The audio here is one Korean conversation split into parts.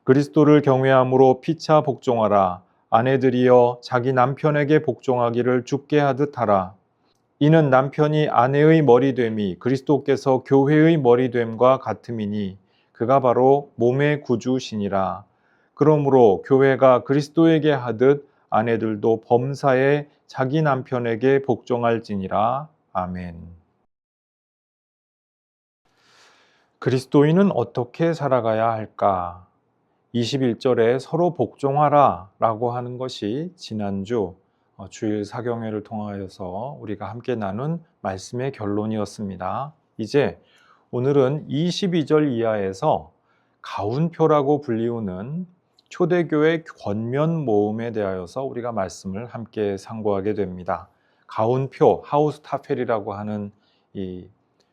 그리스도를 경외함으로 피차 복종하라. 아내들이여 자기 남편에게 복종하기를 주께 하듯 하라. 이는 남편이 아내의 머리됨이 그리스도께서 교회의 머리됨과 같음이니 그가 바로 몸의 구주시니라. 그러므로 교회가 그리스도에게 하듯 아내들도 범사에 자기 남편에게 복종할지니라. 아멘. 그리스도인은 어떻게 살아가야 할까? 21절에 서로 복종하라 라고 하는 것이 지난주 주일 사경회를 통하여서 우리가 함께 나눈 말씀의 결론이었습니다. 이제 오늘은 22절 이하에서 가운표라고 불리우는 초대교회 권면 모음에 대하여서 우리가 말씀을 함께 상고하게 됩니다. 가운표, 하우스타펠이라고 하는 이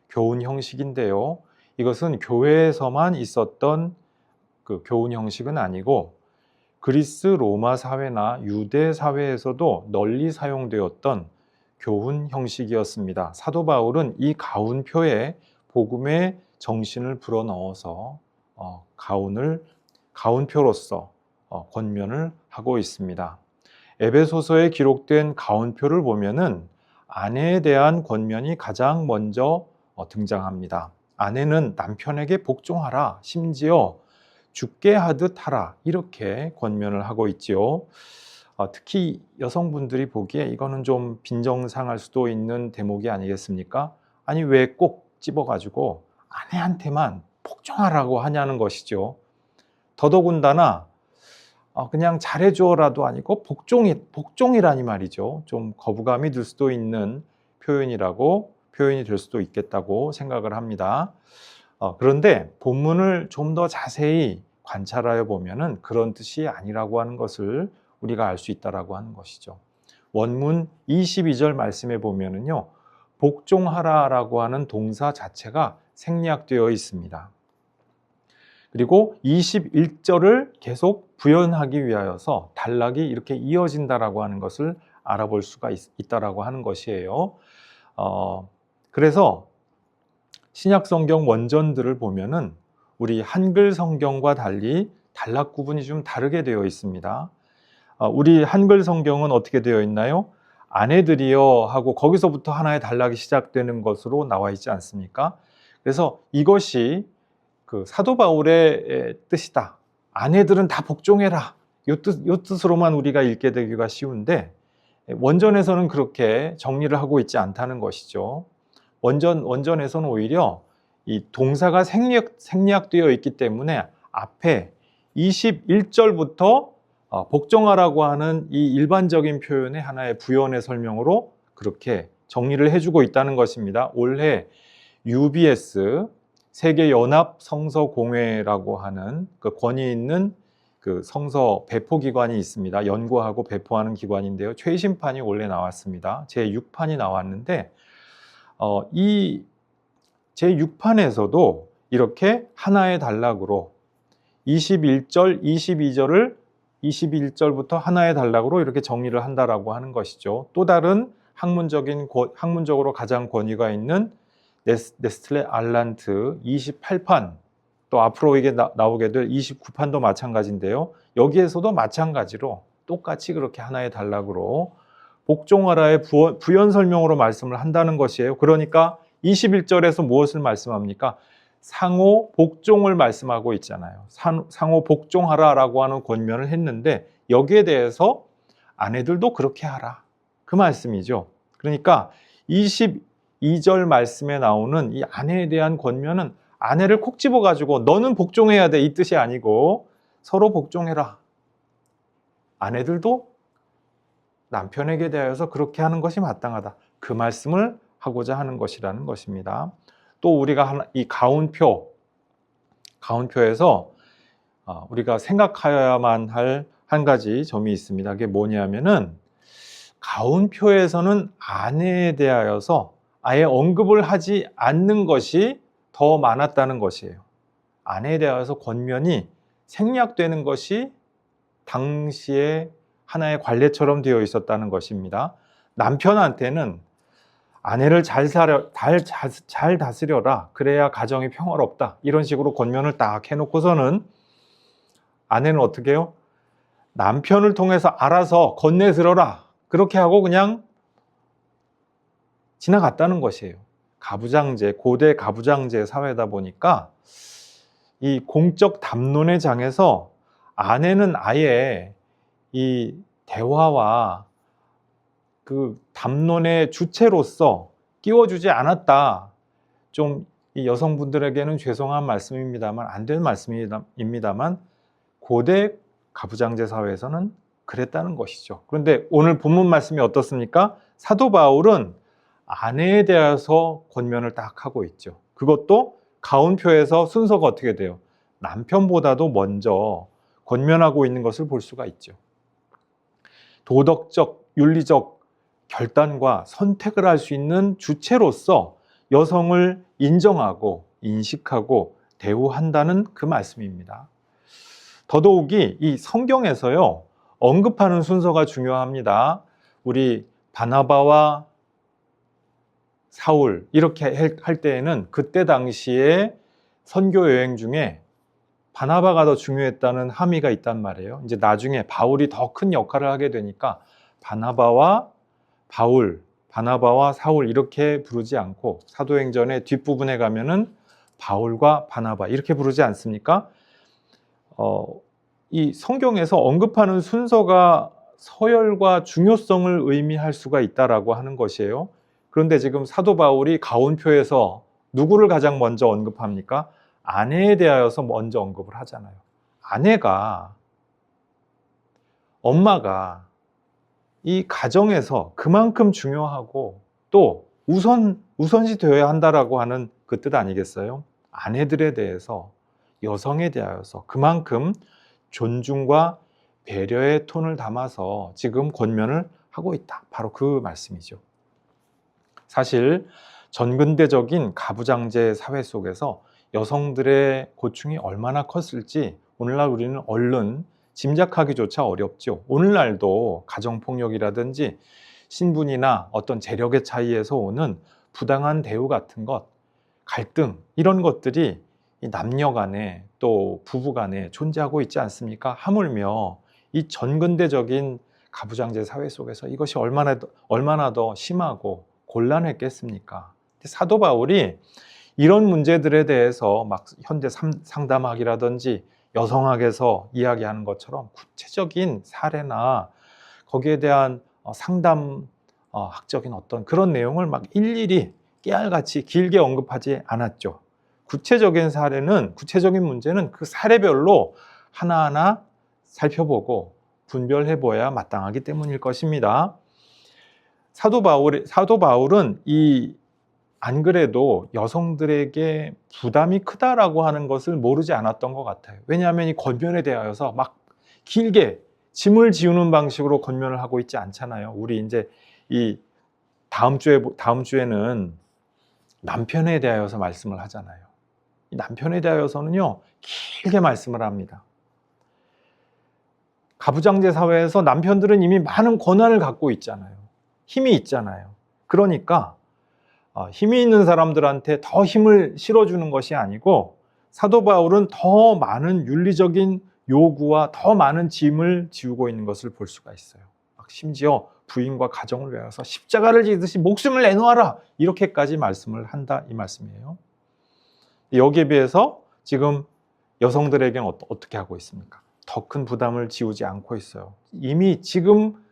교훈 형식인데요. 이것은 교회에서만 있었던 그 교훈 형식은 아니고 그리스 로마 사회나 유대 사회에서도 널리 사용되었던 교훈 형식이었습니다. 사도 바울은 이 가운표에 복음의 정신을 불어넣어서 가운표로서 권면을 하고 있습니다. 에베소서에 기록된 가운표를 보면은 아내에 대한 권면이 가장 먼저 등장합니다. 아내는 남편에게 복종하라, 심지어 죽게 하듯 하라, 이렇게 권면을 하고 있지요. 특히 여성분들이 보기에 이거는 좀 빈정상할 수도 있는 대목이 아니겠습니까? 아니 왜 꼭 집어가지고 아내한테만 복종하라고 하냐는 것이죠. 더더군다나 그냥 잘해줘라도 아니고 복종이라니 말이죠. 좀 거부감이 들 수도 있는 표현이 될 수도 있겠다고 생각을 합니다. 그런데 본문을 좀 더 자세히 관찰하여 보면은 그런 뜻이 아니라고 하는 것을 우리가 알 수 있다라고 하는 것이죠. 원문 22절 말씀에 보면은요, 복종하라라고 하는 동사 자체가 생략되어 있습니다. 그리고 21절을 계속 부연하기 위하여서 단락이 이렇게 이어진다라고 하는 것을 알아볼 수가 있다라고 하는 것이에요. 그래서 신약 성경 원전들을 보면은 우리 한글 성경과 달리 단락 구분이 좀 다르게 되어 있습니다. 우리 한글 성경은 어떻게 되어 있나요? 아내들이여 하고 거기서부터 하나의 단락이 시작되는 것으로 나와 있지 않습니까? 그래서 이것이 그 사도 바울의 뜻이다. 아내들은 다 복종해라. 이 뜻으로만 우리가 읽게 되기가 쉬운데 원전에서는 그렇게 정리를 하고 있지 않다는 것이죠. 원전에서는 오히려 이 동사가 생략되어 있기 때문에 앞에 21절부터 복종하라고 하는 이 일반적인 표현의 하나의 부연의 설명으로 그렇게 정리를 해주고 있다는 것입니다. 올해 UBS 세계연합 성서공회라고 하는 그 권위 있는 그 성서 배포 기관이 있습니다. 연구하고 배포하는 기관인데요. 최신판이 원래 나왔습니다. 제6판이 나왔는데 이 제6판에서도 이렇게 하나의 단락으로 21절, 21절부터 하나의 단락으로 이렇게 정리를 한다라고 하는 것이죠. 또 다른 학문적으로 가장 권위가 있는 네스틀레 알란트 28판, 또 앞으로 이게 나오게 될 29판도 마찬가지인데요. 여기에서도 마찬가지로 똑같이 그렇게 하나의 단락으로 복종하라의 부연 설명으로 말씀을 한다는 것이에요. 그러니까 21절에서 무엇을 말씀합니까? 상호 복종을 말씀하고 있잖아요. 상호 복종하라라고 하는 권면을 했는데 여기에 대해서 아내들도 그렇게 하라, 그 말씀이죠. 그러니까 22절 말씀에 나오는 이 아내에 대한 권면은 아내를 콕 집어가지고 너는 복종해야 돼, 이 뜻이 아니고 서로 복종해라. 아내들도 남편에게 대하여서 그렇게 하는 것이 마땅하다, 그 말씀을 하고자 하는 것이라는 것입니다. 또 우리가 이 가운표에서 우리가 생각해야만 할 한 가지 점이 있습니다. 그게 뭐냐면은 가운표에서는 아내에 대하여서 아예 언급을 하지 않는 것이 더 많았다는 것이에요. 아내에 대하여서 권면이 생략되는 것이 당시에 하나의 관례처럼 되어 있었다는 것입니다. 남편한테는 아내를 잘 다스려라, 그래야 가정이 평화롭다, 이런 식으로 권면을 딱 해놓고서는 아내는 어떻게 해요? 남편을 통해서 알아서 건네 들어라. 그렇게 하고 그냥 지나갔다는 것이에요. 가부장제, 고대 가부장제 사회다 보니까 이 공적 담론의 장에서 아내는 아예 이 대화와 그 담론의 주체로서 끼워주지 않았다. 좀 이 여성분들에게는 죄송한 말씀입니다만, 안 될 말씀입니다만, 고대 가부장제 사회에서는 그랬다는 것이죠. 그런데 오늘 본문 말씀이 어떻습니까? 사도 바울은 아내에 대해서 권면을 딱 하고 있죠. 그것도 가운표에서 순서가 어떻게 돼요? 남편보다도 먼저 권면하고 있는 것을 볼 수가 있죠. 도덕적, 윤리적 결단과 선택을 할 수 있는 주체로서 여성을 인정하고 인식하고 대우한다는 그 말씀입니다. 더더욱이 이 성경에서요, 언급하는 순서가 중요합니다. 우리 바나바와 사울 이렇게 할 때에는 그때 당시에 선교 여행 중에 바나바가 더 중요했다는 함의가 있단 말이에요. 이제 나중에 바울이 더 큰 역할을 하게 되니까 바나바와 바울, 바나바와 사울 이렇게 부르지 않고 사도행전의 뒷부분에 가면은 바울과 바나바 이렇게 부르지 않습니까? 이 성경에서 언급하는 순서가 서열과 중요성을 의미할 수가 있다라고 하는 것이에요. 그런데 지금 사도 바울이 가운표에서 누구를 가장 먼저 언급합니까? 아내에 대하여서 먼저 언급을 하잖아요. 아내가, 엄마가 이 가정에서 그만큼 중요하고 또 우선시 되어야 한다라고 하는 그 뜻 아니겠어요? 아내들에 대해서, 여성에 대하여서 그만큼 존중과 배려의 톤을 담아서 지금 권면을 하고 있다. 바로 그 말씀이죠. 사실 전근대적인 가부장제 사회 속에서 여성들의 고충이 얼마나 컸을지 오늘날 우리는 얼른 짐작하기조차 어렵죠. 오늘날도 가정폭력이라든지 신분이나 어떤 재력의 차이에서 오는 부당한 대우 같은 것, 갈등 이런 것들이 남녀 간에 또 부부 간에 존재하고 있지 않습니까? 하물며 이 전근대적인 가부장제 사회 속에서 이것이 얼마나 더 심하고 곤란했겠습니까? 사도 바울이 이런 문제들에 대해서 막 현대 상담학이라든지 여성학에서 이야기하는 것처럼 구체적인 사례나 거기에 대한 상담학적인 어떤 그런 내용을 막 일일이 깨알같이 길게 언급하지 않았죠. 구체적인 사례는, 구체적인 문제는 그 사례별로 하나하나 살펴보고 분별해봐야 마땅하기 때문일 것입니다. 사도 바울은 안 그래도 여성들에게 부담이 크다라고 하는 것을 모르지 않았던 것 같아요. 왜냐하면 이 권면에 대하여서 막 길게 짐을 지우는 방식으로 권면을 하고 있지 않잖아요. 우리 이제 이 다음 주에는 남편에 대하여서 말씀을 하잖아요. 이 남편에 대하여서는요, 길게 말씀을 합니다. 가부장제 사회에서 남편들은 이미 많은 권한을 갖고 있잖아요. 힘이 있잖아요. 그러니까 힘이 있는 사람들한테 더 힘을 실어주는 것이 아니고 사도 바울은 더 많은 윤리적인 요구와 더 많은 짐을 지우고 있는 것을 볼 수가 있어요. 심지어 부인과 가정을 위해서 십자가를 지듯이 목숨을 내놓아라 이렇게까지 말씀을 한다 이 말씀이에요. 여기에 비해서 지금 여성들에게는 어떻게 하고 있습니까? 더 큰 부담을 지우지 않고 있어요. 이미 지금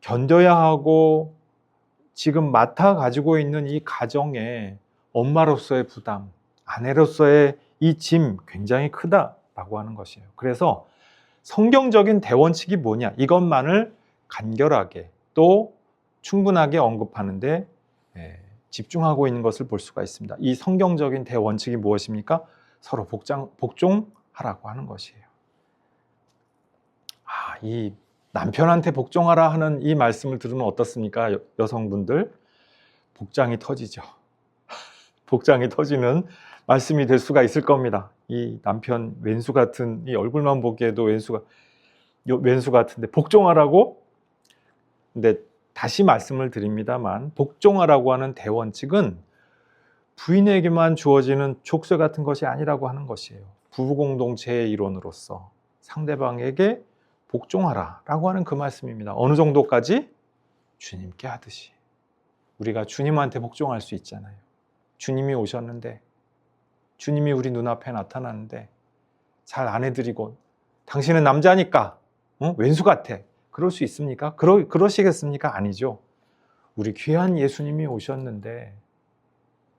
견뎌야 하고 지금 맡아 가지고 있는 이 가정의 엄마로서의 부담, 아내로서의 이 짐 굉장히 크다라고 하는 것이에요. 그래서 성경적인 대원칙이 뭐냐 이것만을 간결하게 또 충분하게 언급하는데 집중하고 있는 것을 볼 수가 있습니다. 이 성경적인 대원칙이 무엇입니까? 서로 복종하라고 하는 것이에요. 이 남편한테 복종하라 하는 이 말씀을 들으면 어떻습니까? 여성분들 복장이 터지죠. 복장이 터지는 말씀이 될 수가 있을 겁니다. 이 남편 왼수 같은 이 얼굴만 보기에도 왼수 같은데 복종하라고? 근데 다시 말씀을 드립니다만 복종하라고 하는 대원칙은 부인에게만 주어지는 족쇄 같은 것이 아니라고 하는 것이에요. 부부 공동체의 일원으로서 상대방에게 복종하라 라고 하는 그 말씀입니다. 어느 정도까지? 주님께 하듯이. 우리가 주님한테 복종할 수 있잖아요. 주님이 오셨는데, 주님이 우리 눈앞에 나타나는데 잘 안 해드리고 당신은 남자니까 왼수 같아. 그럴 수 있습니까? 그러시겠습니까? 아니죠. 우리 귀한 예수님이 오셨는데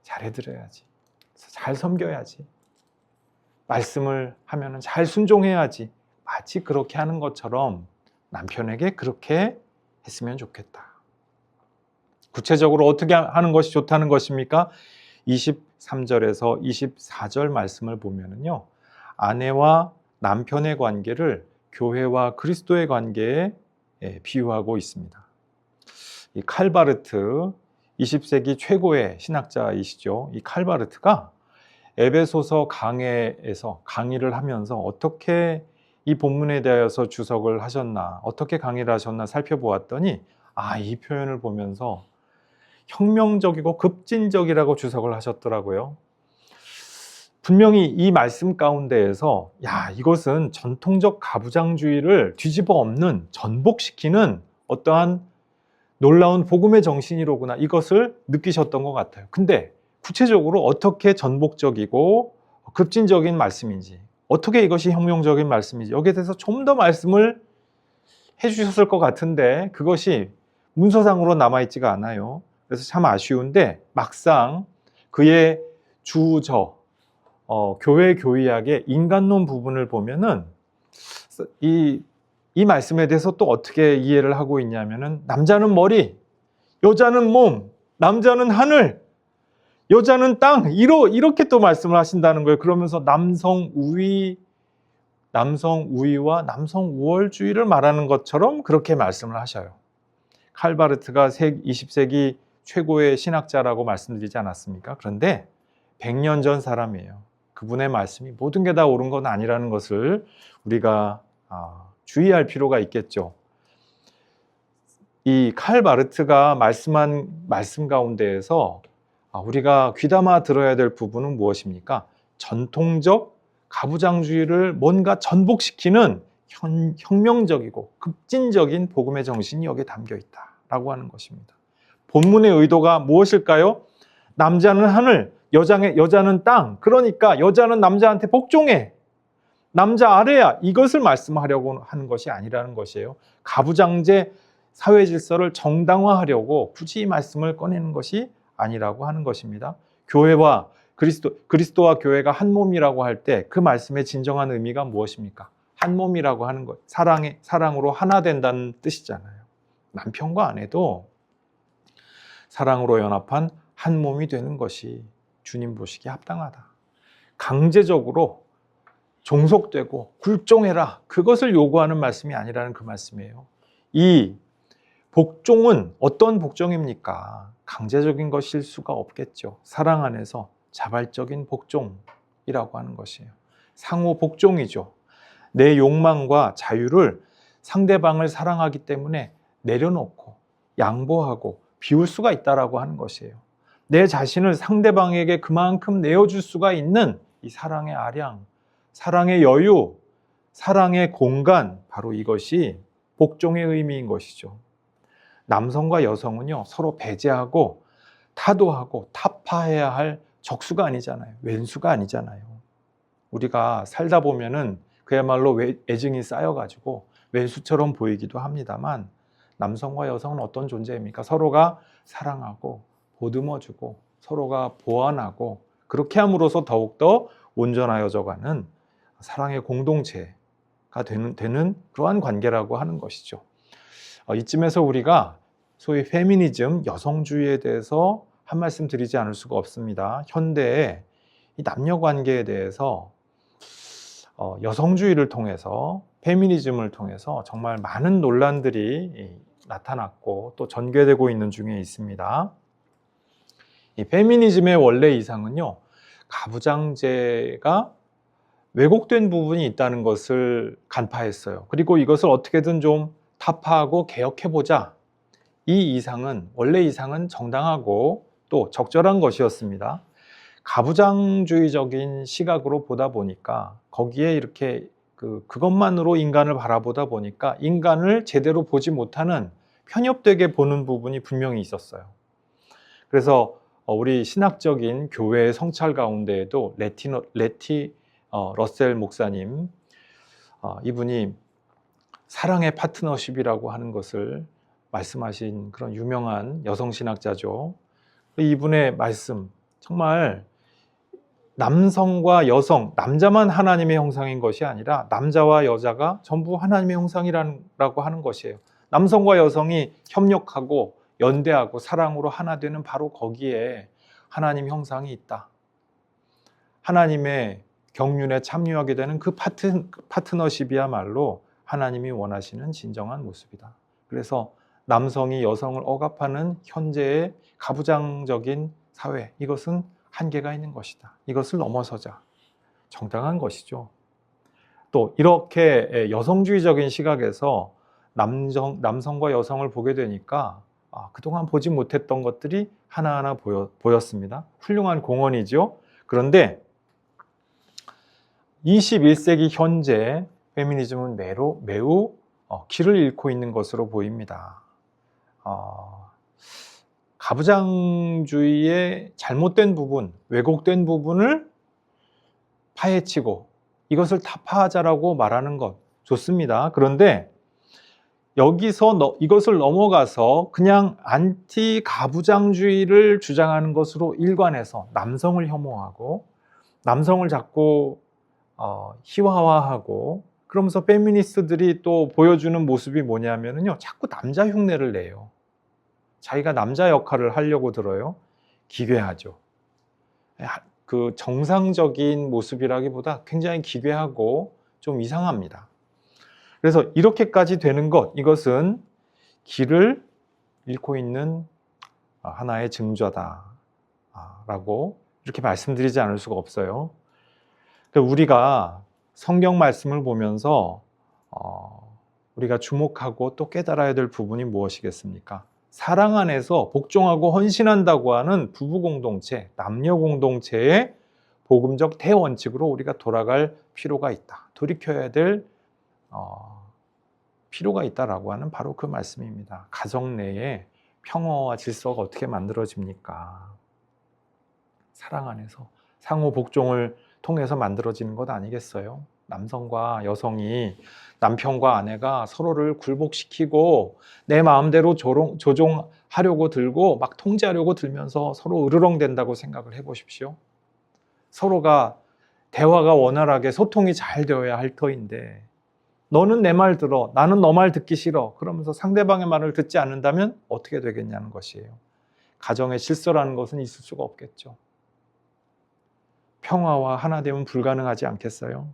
잘 해드려야지. 잘 섬겨야지. 말씀을 하면 잘 순종해야지. 마치 그렇게 하는 것처럼 남편에게 그렇게 했으면 좋겠다. 구체적으로 어떻게 하는 것이 좋다는 것입니까? 23절에서 24절 말씀을 보면은요, 아내와 남편의 관계를 교회와 그리스도의 관계에 비유하고 있습니다. 이 칼바르트, 20세기 최고의 신학자이시죠. 이 칼바르트가 에베소서 강해에서 강의를 하면서 어떻게 이 본문에 대해서 주석을 하셨나, 어떻게 강의를 하셨나 살펴보았더니 이 표현을 보면서 혁명적이고 급진적이라고 주석을 하셨더라고요. 분명히 이 말씀 가운데에서 이것은 전통적 가부장주의를 뒤집어 엎는, 전복시키는 어떠한 놀라운 복음의 정신이로구나, 이것을 느끼셨던 것 같아요. 근데 구체적으로 어떻게 전복적이고 급진적인 말씀인지, 어떻게 이것이 혁명적인 말씀인지, 여기에 대해서 좀 더 말씀을 해주셨을 것 같은데 그것이 문서상으로 남아있지가 않아요. 그래서 참 아쉬운데 막상 그의 교회 교의학의 인간론 부분을 보면은 이 말씀에 대해서 또 어떻게 이해를 하고 있냐면은 남자는 머리, 여자는 몸, 남자는 하늘, 여자는 땅, 이렇게 또 말씀을 하신다는 거예요. 그러면서 남성 우위와 남성 우월주의를 말하는 것처럼 그렇게 말씀을 하셔요. 칼바르트가 20세기 최고의 신학자라고 말씀드리지 않았습니까? 그런데 100년 전 사람이에요. 그분의 말씀이 모든 게 다 옳은 건 아니라는 것을 우리가 주의할 필요가 있겠죠. 이 칼바르트가 말씀한 말씀 가운데에서 우리가 귀담아 들어야 될 부분은 무엇입니까? 전통적 가부장주의를 뭔가 전복시키는 혁명적이고 급진적인 복음의 정신이 여기에 담겨 있다라고 하는 것입니다. 본문의 의도가 무엇일까요? 남자는 하늘, 여자는 땅. 그러니까 여자는 남자한테 복종해. 남자 아래야. 이것을 말씀하려고 하는 것이 아니라는 것이에요. 가부장제 사회 질서를 정당화하려고 굳이 이 말씀을 꺼내는 것이 아니라고 하는 것입니다. 교회와 그리스도와 교회가 한 몸이라고 할 때 그 말씀의 진정한 의미가 무엇입니까? 한 몸이라고 하는 것, 사랑으로 하나 된다는 뜻이잖아요. 남편과 아내도 사랑으로 연합한 한 몸이 되는 것이 주님 보시기에 합당하다. 강제적으로 종속되고 굴종해라, 그것을 요구하는 말씀이 아니라는 그 말씀이에요. 이 복종은 어떤 복종입니까? 강제적인 것일 수가 없겠죠. 사랑 안에서 자발적인 복종이라고 하는 것이에요. 상호 복종이죠. 내 욕망과 자유를 상대방을 사랑하기 때문에 내려놓고 양보하고 비울 수가 있다라고 하는 것이에요. 내 자신을 상대방에게 그만큼 내어줄 수가 있는 이 사랑의 아량, 사랑의 여유, 사랑의 공간, 바로 이것이 복종의 의미인 것이죠. 남성과 여성은요, 서로 배제하고 타도하고 타파해야 할 적수가 아니잖아요. 왼수가 아니잖아요. 우리가 살다 보면은 그야말로 애증이 쌓여가지고 왼수처럼 보이기도 합니다만, 남성과 여성은 어떤 존재입니까? 서로가 사랑하고 보듬어주고 서로가 보완하고 그렇게 함으로써 더욱더 온전하여져가는 사랑의 공동체가 되는 그러한 관계라고 하는 것이죠. 이쯤에서 우리가 소위 페미니즘, 여성주의에 대해서 한 말씀 드리지 않을 수가 없습니다. 현대의 이 남녀 관계에 대해서 여성주의를 통해서, 페미니즘을 통해서 정말 많은 논란들이 나타났고 또 전개되고 있는 중에 있습니다. 이 페미니즘의 원래 이상은요, 가부장제가 왜곡된 부분이 있다는 것을 간파했어요. 그리고 이것을 어떻게든 좀 타파하고 개혁해보자. 원래 이상은 정당하고 또 적절한 것이었습니다. 가부장주의적인 시각으로 보다 보니까 거기에 이렇게 그것만으로 인간을 바라보다 보니까 인간을 제대로 보지 못하는 편협되게 보는 부분이 분명히 있었어요. 그래서 우리 신학적인 교회의 성찰 가운데에도 러셀 목사님, 이분이 사랑의 파트너십이라고 하는 것을 말씀하신 그런 유명한 여성 신학자죠. 이분의 말씀, 정말 남성과 여성, 남자만 하나님의 형상인 것이 아니라 남자와 여자가 전부 하나님의 형상이라고 하는 것이에요. 남성과 여성이 협력하고 연대하고 사랑으로 하나 되는 바로 거기에 하나님 형상이 있다. 하나님의 경륜에 참여하게 되는 그 파트너십이야말로 하나님이 원하시는 진정한 모습이다. 그래서 남성이 여성을 억압하는 현재의 가부장적인 사회, 이것은 한계가 있는 것이다. 이것을 넘어서자. 정당한 것이죠. 또 이렇게 여성주의적인 시각에서 남성과 여성을 보게 되니까 그동안 보지 못했던 것들이 하나하나 보였습니다. 훌륭한 공헌이죠. 그런데 21세기 현재 페미니즘은 매우 길을 잃고 있는 것으로 보입니다. 가부장주의의 잘못된 부분, 왜곡된 부분을 파헤치고 이것을 타파하자라고 말하는 것 좋습니다. 그런데 여기서 이것을 넘어가서 그냥 안티 가부장주의를 주장하는 것으로 일관해서 남성을 혐오하고 남성을 자꾸 희화화하고, 그러면서 페미니스트들이 또 보여주는 모습이 뭐냐면요, 자꾸 남자 흉내를 내요. 자기가 남자 역할을 하려고 들어요. 기괴하죠. 그 정상적인 모습이라기보다 굉장히 기괴하고 좀 이상합니다. 그래서 이렇게까지 되는 이것은 길을 잃고 있는 하나의 증조다라고 이렇게 말씀드리지 않을 수가 없어요. 우리가 성경 말씀을 보면서 우리가 주목하고 또 깨달아야 될 부분이 무엇이겠습니까? 사랑 안에서 복종하고 헌신한다고 하는 부부 공동체, 남녀 공동체의 복음적 대원칙으로 우리가 돌아갈 필요가 있다. 돌이켜야 될 필요가 있다라고 하는 바로 그 말씀입니다. 가정 내에 평화와 질서가 어떻게 만들어집니까? 사랑 안에서 상호 복종을 통해서 만들어지는 것 아니겠어요? 남성과 여성이, 남편과 아내가 서로를 굴복시키고 내 마음대로 조종하려고 들고 막 통제하려고 들면서 서로 으르렁댄다고 생각을 해보십시오. 서로가 대화가 원활하게 소통이 잘 되어야 할 터인데, 너는 내 말 들어, 나는 너 말 듣기 싫어, 그러면서 상대방의 말을 듣지 않는다면 어떻게 되겠냐는 것이에요. 가정의 질서라는 것은 있을 수가 없겠죠. 평화와 하나 되면 불가능하지 않겠어요?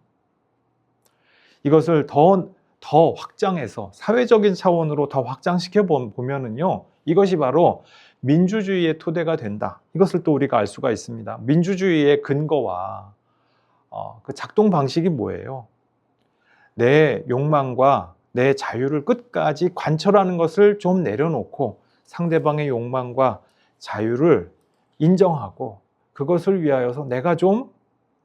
이것을 더 확장해서 사회적인 차원으로 더 확장시켜 보면은요, 이것이 바로 민주주의의 토대가 된다. 이것을 또 우리가 알 수가 있습니다. 민주주의의 근거와 그 작동 방식이 뭐예요? 내 욕망과 내 자유를 끝까지 관철하는 것을 좀 내려놓고 상대방의 욕망과 자유를 인정하고 그것을 위하여서 내가 좀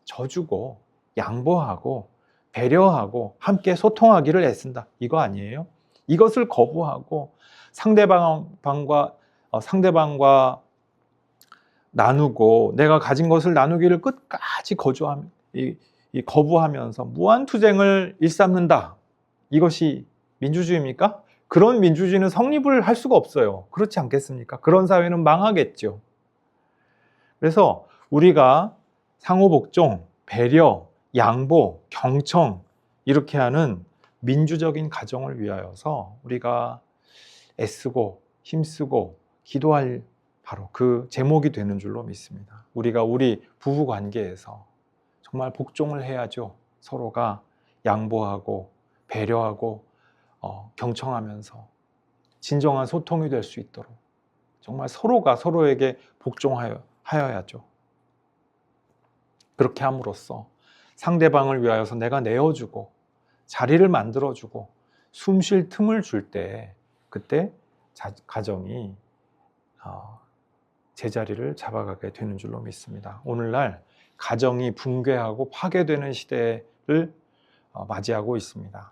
져주고 양보하고 배려하고 함께 소통하기를 애쓴다. 이거 아니에요? 이것을 거부하고 상대방과 나누고 내가 가진 것을 나누기를 끝까지 거부하면서 무한투쟁을 일삼는다. 이것이 민주주의입니까? 그런 민주주의는 성립을 할 수가 없어요. 그렇지 않겠습니까? 그런 사회는 망하겠죠. 그래서 우리가 상호복종, 배려, 양보, 경청 이렇게 하는 민주적인 가정을 위하여서 우리가 애쓰고 힘쓰고 기도할 바로 그 제목이 되는 줄로 믿습니다. 우리가 우리 부부 관계에서 정말 복종을 해야죠. 서로가 양보하고 배려하고 경청하면서 진정한 소통이 될 수 있도록 정말 서로가 서로에게 복종하여야죠. 그렇게 함으로써 상대방을 위하여서 내가 내어주고 자리를 만들어주고 숨 쉴 틈을 줄 때 그때 가정이 제자리를 잡아가게 되는 줄로 믿습니다. 오늘날 가정이 붕괴하고 파괴되는 시대를 맞이하고 있습니다.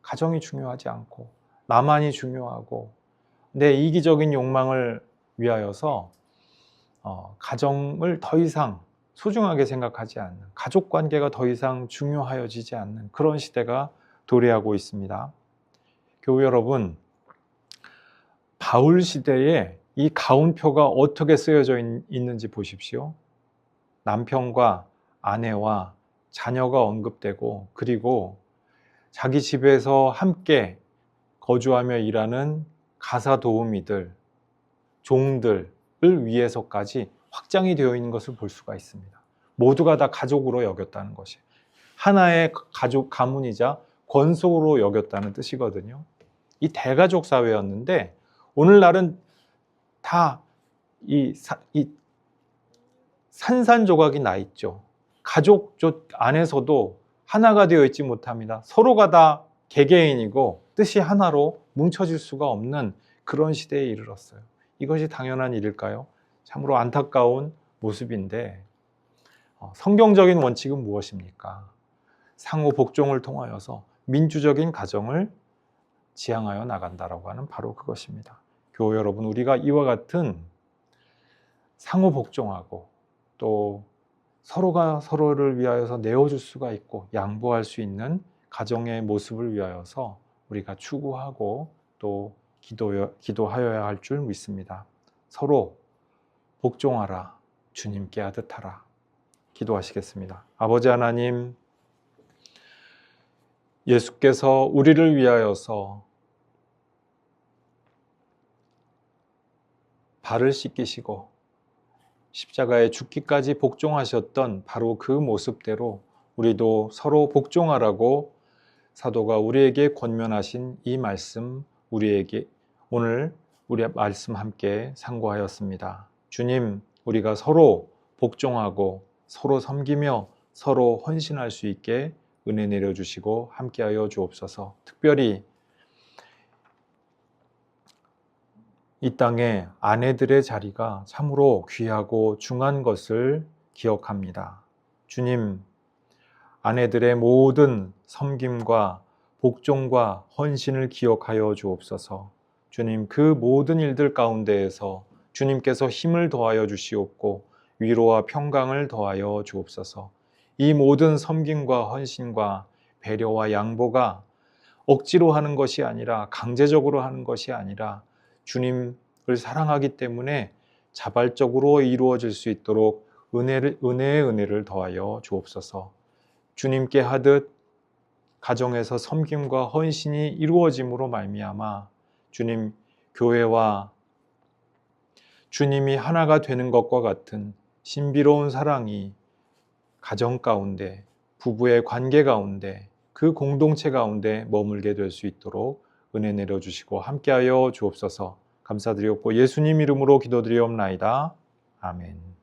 가정이 중요하지 않고 나만이 중요하고 내 이기적인 욕망을 위하여서 가정을 더 이상 소중하게 생각하지 않는, 가족 관계가 더 이상 중요하여지지 않는 그런 시대가 도래하고 있습니다. 교우 여러분, 바울 시대에 이 가운표가 어떻게 쓰여져 있는지 보십시오. 남편과 아내와 자녀가 언급되고, 그리고 자기 집에서 함께 거주하며 일하는 가사 도우미들, 종들을 위해서까지 확장이 되어 있는 것을 볼 수가 있습니다. 모두가 다 가족으로 여겼다는 것이 하나의 가족 가문이자 권속으로 여겼다는 뜻이거든요. 이 대가족 사회였는데 오늘날은 다 이 산산조각이 나 있죠. 가족 안에서도 하나가 되어 있지 못합니다. 서로가 다 개개인이고 뜻이 하나로 뭉쳐질 수가 없는 그런 시대에 이르렀어요. 이것이 당연한 일일까요? 참으로 안타까운 모습인데 성경적인 원칙은 무엇입니까? 상호 복종을 통하여서 민주적인 가정을 지향하여 나간다라고 하는 바로 그것입니다. 교우 여러분, 우리가 이와 같은 상호 복종하고 또 서로가 서로를 위하여서 내어줄 수가 있고 양보할 수 있는 가정의 모습을 위하여서 우리가 추구하고 또 기도하여야 할 줄 믿습니다. 서로 복종하라, 주님께 하듯하라. 기도하시겠습니다. 아버지 하나님, 예수께서 우리를 위하여서 발을 씻기시고 십자가에 죽기까지 복종하셨던 바로 그 모습대로 우리도 서로 복종하라고 사도가 우리에게 권면하신 이 말씀, 우리에게 오늘 우리의 말씀 함께 상고하였습니다. 주님, 우리가 서로 복종하고 서로 섬기며 서로 헌신할 수 있게 은혜 내려주시고 함께하여 주옵소서. 특별히 이 땅에 아내들의 자리가 참으로 귀하고 중한 것을 기억합니다. 주님, 아내들의 모든 섬김과 복종과 헌신을 기억하여 주옵소서. 주님, 그 모든 일들 가운데에서 주님께서 힘을 더하여 주시옵고 위로와 평강을 더하여 주옵소서. 이 모든 섬김과 헌신과 배려와 양보가 억지로 하는 것이 아니라 강제적으로 하는 것이 아니라 주님을 사랑하기 때문에 자발적으로 이루어질 수 있도록 은혜의 은혜를 더하여 주옵소서. 주님께 하듯 가정에서 섬김과 헌신이 이루어짐으로 말미암아 주님, 교회와 주님이 하나가 되는 것과 같은 신비로운 사랑이 가정 가운데, 부부의 관계 가운데, 그 공동체 가운데 머물게 될 수 있도록 은혜 내려주시고 함께하여 주옵소서. 감사드리옵고 예수님 이름으로 기도드리옵나이다. 아멘.